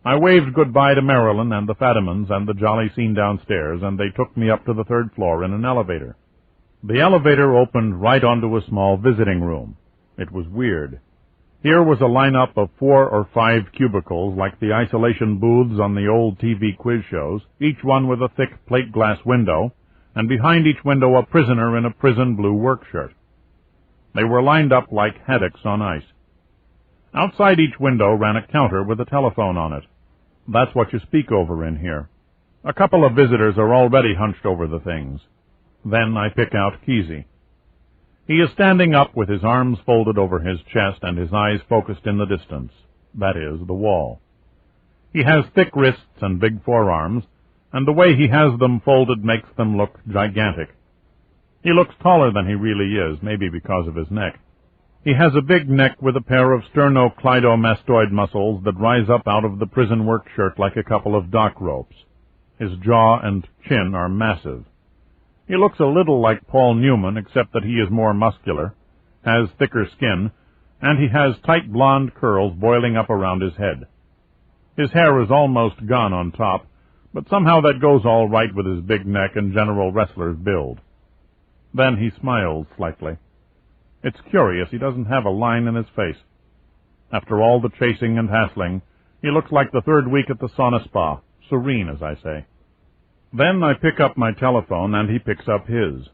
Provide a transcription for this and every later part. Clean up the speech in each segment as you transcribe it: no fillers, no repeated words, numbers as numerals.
I waved goodbye to Marilyn and the Fatimans and the jolly scene downstairs, and they took me up to the third floor in an elevator. The elevator opened right onto a small visiting room. It was weird. Here was a lineup of 4 or 5 cubicles like the isolation booths on the old TV quiz shows, each one with a thick plate glass window, and behind each window a prisoner in a prison blue work shirt. They were lined up like haddocks on ice. Outside each window ran a counter with a telephone on it. That's what you speak over in here. A couple of visitors are already hunched over the things. Then I pick out Kesey. He is standing up with his arms folded over his chest and his eyes focused in the distance, that is, the wall. He has thick wrists and big forearms, and the way he has them folded makes them look gigantic. He looks taller than he really is, maybe because of his neck. He has a big neck with a pair of sternocleidomastoid muscles that rise up out of the prison work shirt like a couple of dock ropes. His jaw and chin are massive. He looks a little like Paul Newman, except that he is more muscular, has thicker skin, and he has tight blonde curls boiling up around his head. His hair is almost gone on top, but somehow that goes all right with his big neck and general wrestler's build. Then he smiles slightly. It's curious, he doesn't have a line in his face. After all the chasing and hassling, he looks like the third week at the sauna spa, serene, as I say. Then I pick up my telephone, and he picks up his.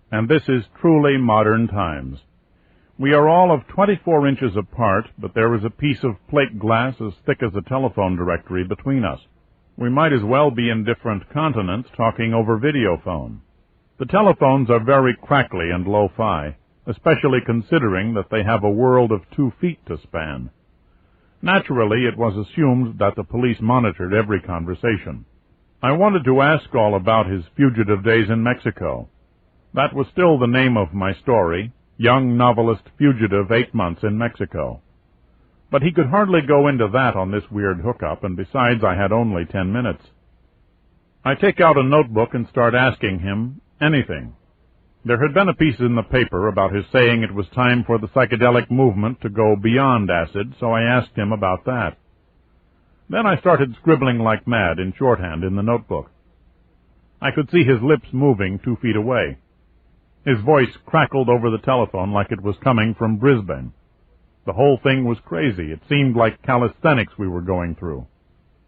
And this is truly modern times. We are all of 24 inches apart, but there is a piece of plate glass as thick as a telephone directory between us. We might as well be in different continents talking over videophone. The telephones are very crackly and lo-fi, especially considering that they have a world of 2 feet to span. Naturally, it was assumed that the police monitored every conversation. I wanted to ask all about his fugitive days in Mexico. That was still the name of my story, Young Novelist Fugitive 8 Months in Mexico. But he could hardly go into that on this weird hookup, and besides I had only 10 minutes. I take out a notebook and start asking him anything. There had been a piece in the paper about his saying it was time for the psychedelic movement to go beyond acid, so I asked him about that. Then I started scribbling like mad in shorthand in the notebook. I could see his lips moving 2 feet away. His voice crackled over the telephone like it was coming from Brisbane. The whole thing was crazy. It seemed like calisthenics we were going through.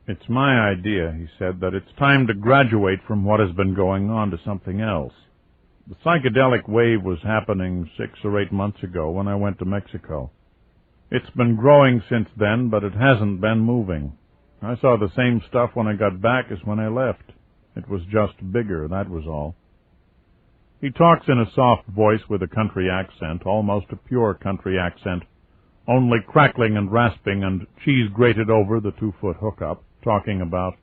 It's my idea, he said, that it's time to graduate from what has been going on to something else. The psychedelic wave was happening 6 or 8 months ago when I went to Mexico. It's been growing since then, but it hasn't been moving. I saw the same stuff when I got back as when I left. It was just bigger, that was all. He talks in a soft voice with a country accent, almost a pure country accent, only crackling and rasping and cheese grated over the 2-foot hookup, talking about,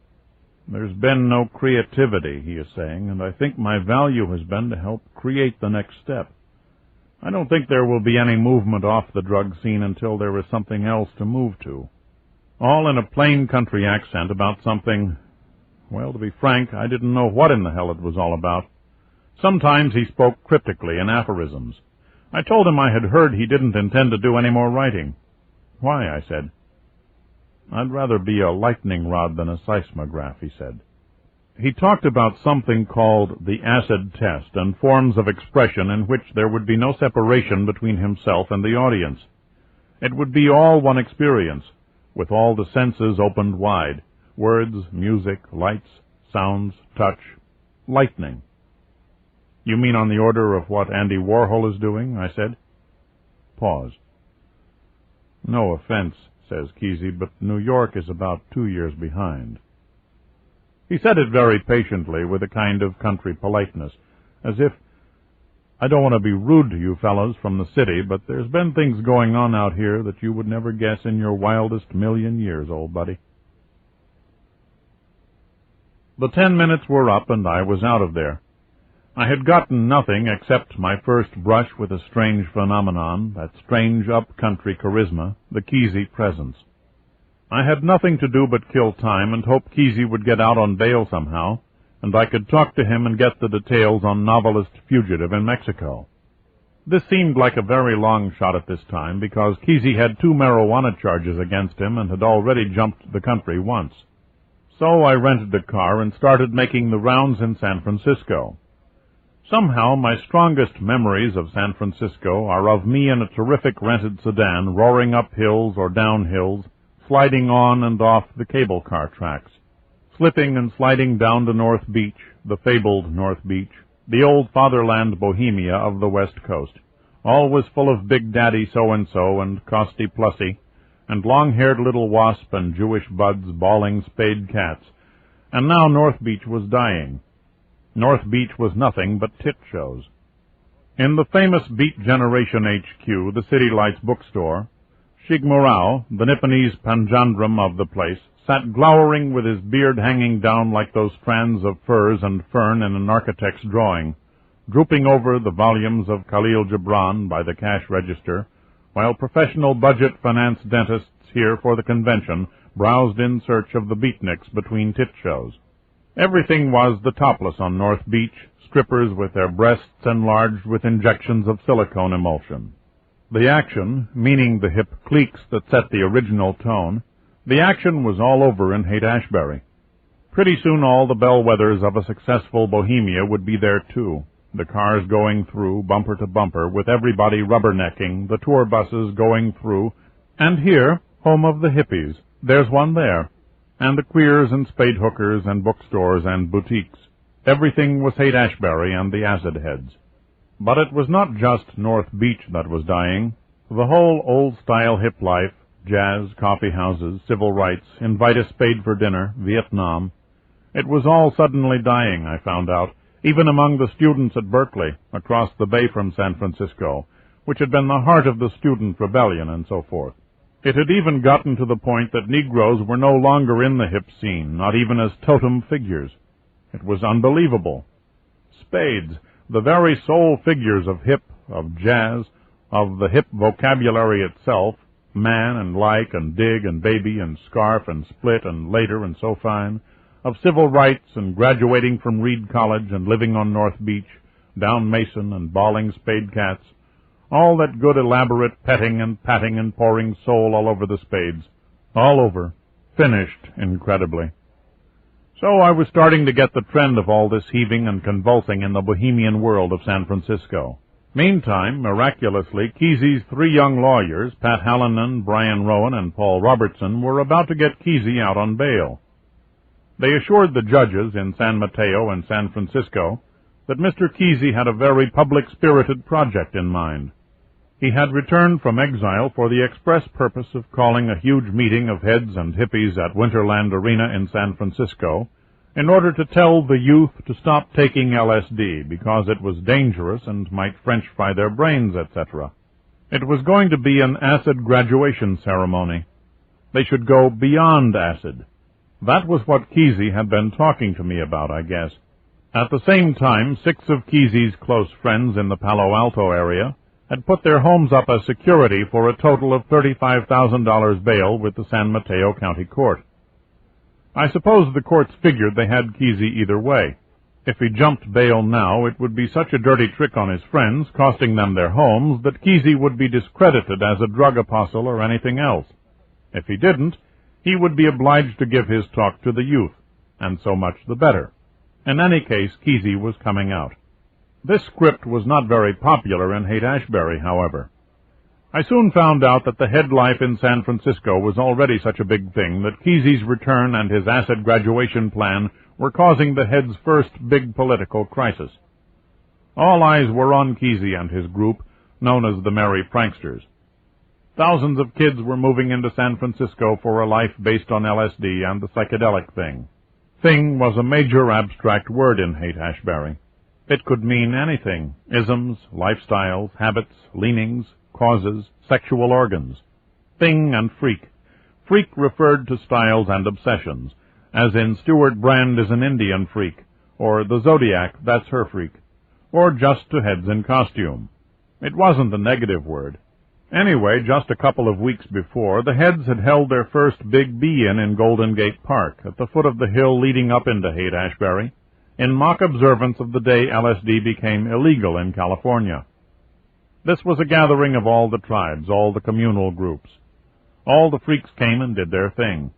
"There's been no creativity," he is saying, "and I think my value has been to help create the next step. I don't think there will be any movement off the drug scene until there is something else to move to." All in a plain country accent about something, well, to be frank, I didn't know what in the hell it was all about. Sometimes he spoke cryptically in aphorisms. I told him I had heard he didn't intend to do any more writing. "Why?" I said. "I'd rather be a lightning rod than a seismograph," he said. He talked about something called the acid test and forms of expression in which there would be no separation between himself and the audience. It would be all one experience, with all the senses opened wide, words, music, lights, sounds, touch, lightning. "You mean on the order of what Andy Warhol is doing?" I said. Pause. "No offense," says Kesey, "but New York is about 2 years behind." He said it very patiently, with a kind of country politeness, as if, "I don't want to be rude to you fellows from the city, but there's been things going on out here that you would never guess in your wildest million years, old buddy." The 10 minutes were up, and I was out of there. I had gotten nothing except my first brush with a strange phenomenon, that strange up-country charisma, the Kesey presence. I had nothing to do but kill time and hope Kesey would get out on bail somehow, and I could talk to him and get the details on Novelist Fugitive in Mexico. This seemed like a very long shot at this time, because Kesey had 2 marijuana charges against him and had already jumped the country once. So I rented a car and started making the rounds in San Francisco. Somehow my strongest memories of San Francisco are of me in a terrific rented sedan roaring up hills or down hills, sliding on and off the cable car tracks, slipping and sliding down to North Beach, the fabled North Beach, the old fatherland Bohemia of the West Coast, always full of Big Daddy so-and-so and Costy Plussy, and long-haired little wasp and Jewish buds bawling spade cats. And now North Beach was dying. North Beach was nothing but tit shows. In the famous Beat Generation HQ, the City Lights bookstore, Shigmurao, the Nipponese panjandrum of the place, sat glowering with his beard hanging down like those strands of furs and fern in an architect's drawing, drooping over the volumes of Khalil Gibran by the cash register, while professional budget finance dentists here for the convention browsed in search of the beatniks between tit shows. Everything was the topless on North Beach, strippers with their breasts enlarged with injections of silicone emulsion. The action, meaning the hip cliques that set the original tone, the action was all over in Haight-Ashbury. Pretty soon all the bellwethers of a successful Bohemia would be there too, the cars going through, bumper to bumper, with everybody rubbernecking, the tour buses going through, and here, home of the hippies, there's one there, and the queers and spade hookers and bookstores and boutiques. Everything was Haight-Ashbury and the acid heads. But it was not just North Beach that was dying. The whole old-style hip life, jazz, coffee houses, civil rights, invite a spade for dinner, Vietnam, it was all suddenly dying, I found out, even among the students at Berkeley, across the bay from San Francisco, which had been the heart of the student rebellion and so forth. It had even gotten to the point that Negroes were no longer in the hip scene, not even as totem figures. It was unbelievable. Spades, the very sole figures of hip, of jazz, of the hip vocabulary itself, man and like and dig and baby and scarf and split and later and so fine, of civil rights and graduating from Reed College and living on North Beach, down Mason and bawling spade cats, all that good elaborate petting and patting and pouring soul all over the spades, all over, finished incredibly. So I was starting to get the trend of all this heaving and convulsing in the bohemian world of San Francisco. Meantime, miraculously, Kesey's 3 young lawyers, Pat Hallinan, Brian Rowan, and Paul Robertson, were about to get Kesey out on bail. They assured the judges in San Mateo and San Francisco that Mr. Kesey had a very public-spirited project in mind. He had returned from exile for the express purpose of calling a huge meeting of heads and hippies at Winterland Arena in San Francisco in order to tell the youth to stop taking LSD because it was dangerous and might French fry their brains, etc. It was going to be an acid graduation ceremony. They should go beyond acid. That was what Kesey had been talking to me about, I guess. At the same time, 6 of Kesey's close friends in the Palo Alto area had put their homes up as security for a total of $35,000 bail with the San Mateo County Court. I suppose the courts figured they had Kesey either way. If he jumped bail now, it would be such a dirty trick on his friends, costing them their homes, that Kesey would be discredited as a drug apostle or anything else. If he didn't, he would be obliged to give his talk to the youth, and so much the better. In any case, Kesey was coming out. This script was not very popular in Haight-Ashbury, however. I soon found out that the head life in San Francisco was already such a big thing that Kesey's return and his acid graduation plan were causing the head's first big political crisis. All eyes were on Kesey and his group, known as the Merry Pranksters. Thousands of kids were moving into San Francisco for a life based on LSD and the psychedelic thing. Thing was a major abstract word in Haight-Ashbury. It could mean anything: isms, lifestyles, habits, leanings, causes, sexual organs. Thing and freak. Freak referred to styles and obsessions, as in Stuart Brand is an Indian freak, or the Zodiac, that's her freak, or just to heads in costume. It wasn't a negative word. Anyway, just a couple of weeks before, the heads had held their first big be-in in Golden Gate Park, at the foot of the hill leading up into Haight-Ashbury, in mock observance of the day LSD became illegal in California. This was a gathering of all the tribes, all the communal groups. All the freaks came and did their thing.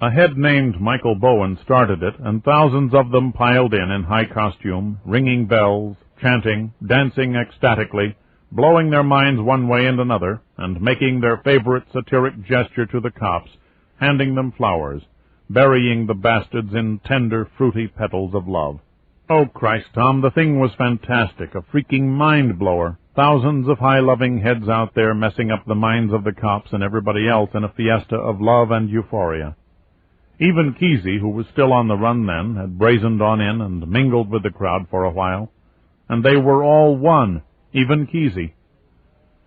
A head named Michael Bowen started it, and thousands of them piled in high costume, ringing bells, chanting, dancing ecstatically, blowing their minds one way and another, and making their favorite satiric gesture to the cops, handing them flowers, burying the bastards in tender, fruity petals of love. Oh, Christ, Tom, the thing was fantastic, a freaking mind-blower. Thousands of high-loving heads out there messing up the minds of the cops and everybody else in a fiesta of love and euphoria. Even Kesey, who was still on the run then, had brazened on in and mingled with the crowd for a while. And they were all one, even Kesey.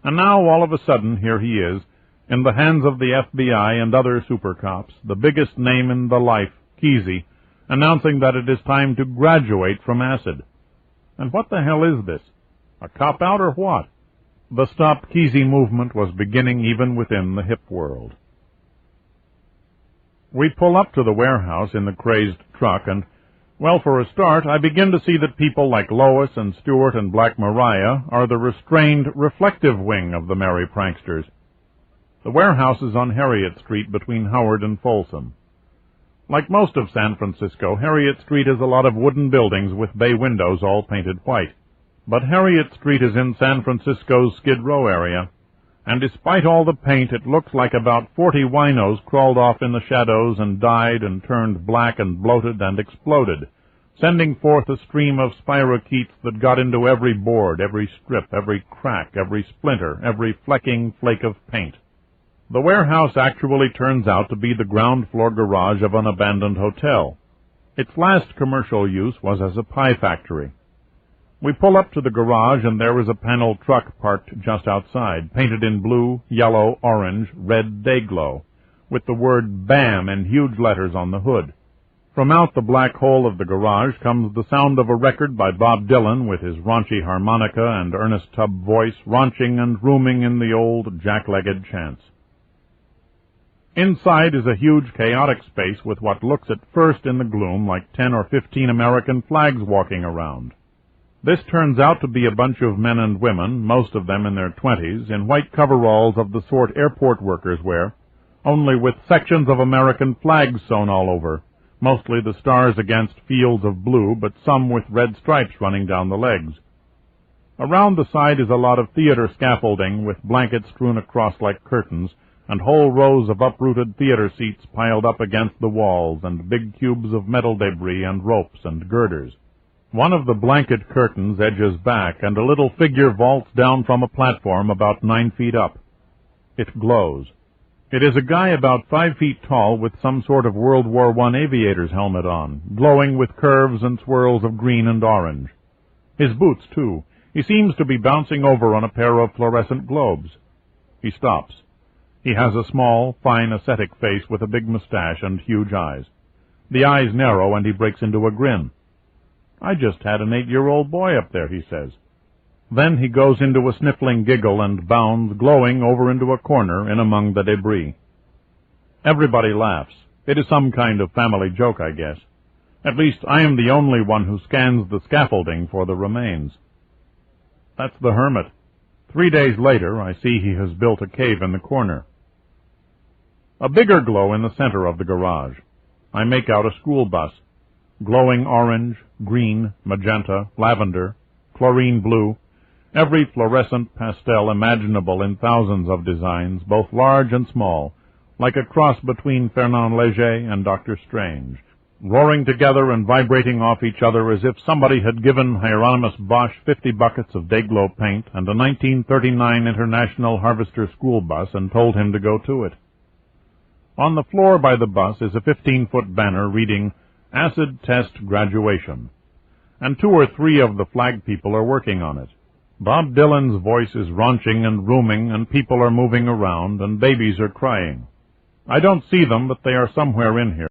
And now, all of a sudden, here he is, in the hands of the FBI and other super cops, the biggest name in the life, Kesey, announcing that it is time to graduate from acid. And what the hell is this? A cop-out or what? The Stop Kesey movement was beginning even within the hip world. We pull up to the warehouse in the crazed truck, and, well, for a start, I begin to see that people like Lois and Stewart and Black Maria are the restrained, reflective wing of the merry pranksters. The warehouse is on Harriet Street between Howard and Folsom. Like most of San Francisco, Harriet Street is a lot of wooden buildings with bay windows all painted white. But Harriet Street is in San Francisco's Skid Row area, and despite all the paint, it looks like about 40 winos crawled off in the shadows and died and turned black and bloated and exploded, sending forth a stream of spirochetes that got into every board, every strip, every crack, every splinter, every flecking flake of paint. The warehouse actually turns out to be the ground-floor garage of an abandoned hotel. Its last commercial use was as a pie factory. We pull up to the garage, and there is a panel truck parked just outside, painted in blue, yellow, orange, red Dayglow, with the word BAM in huge letters on the hood. From out the black hole of the garage comes the sound of a record by Bob Dylan with his raunchy harmonica and Ernest Tubb voice raunching and rooming in the old jack-legged chants. Inside is a huge chaotic space with what looks at first in the gloom like 10 or 15 American flags walking around. This turns out to be a bunch of men and women, most of them in their 20s, in white coveralls of the sort airport workers wear, only with sections of American flags sewn all over, mostly the stars against fields of blue, but some with red stripes running down the legs. Around the side is a lot of theater scaffolding with blankets strewn across like curtains, and whole rows of uprooted theater seats piled up against the walls, and big cubes of metal debris and ropes and girders. One of the blanket curtains edges back, and a little figure vaults down from a platform about 9 feet up. It glows. It is a guy about 5 feet tall with some sort of World War I aviator's helmet on, glowing with curves and swirls of green and orange. His boots, too. He seems to be bouncing over on a pair of fluorescent globes. He stops. He has a small, fine, ascetic face with a big mustache and huge eyes. The eyes narrow, and he breaks into a grin. "I just had an 8-year-old boy up there," he says. Then he goes into a sniffling giggle and bounds, glowing, over into a corner in among the debris. Everybody laughs. It is some kind of family joke, I guess. At least I am the only one who scans the scaffolding for the remains. That's the hermit. 3 days later, I see he has built a cave in the corner. A bigger glow in the center of the garage. I make out a school bus. Glowing orange, green, magenta, lavender, chlorine blue, every fluorescent pastel imaginable in thousands of designs, both large and small, like a cross between Fernand Léger and Dr. Strange, roaring together and vibrating off each other as if somebody had given Hieronymus Bosch 50 buckets of Dayglow paint and a 1939 International Harvester school bus and told him to go to it. On the floor by the bus is a 15-foot banner reading, "Acid Test Graduation," and 2 or 3 of the flag people are working on it. Bob Dylan's voice is raunching and rooming, and people are moving around, and babies are crying. I don't see them, but they are somewhere in here.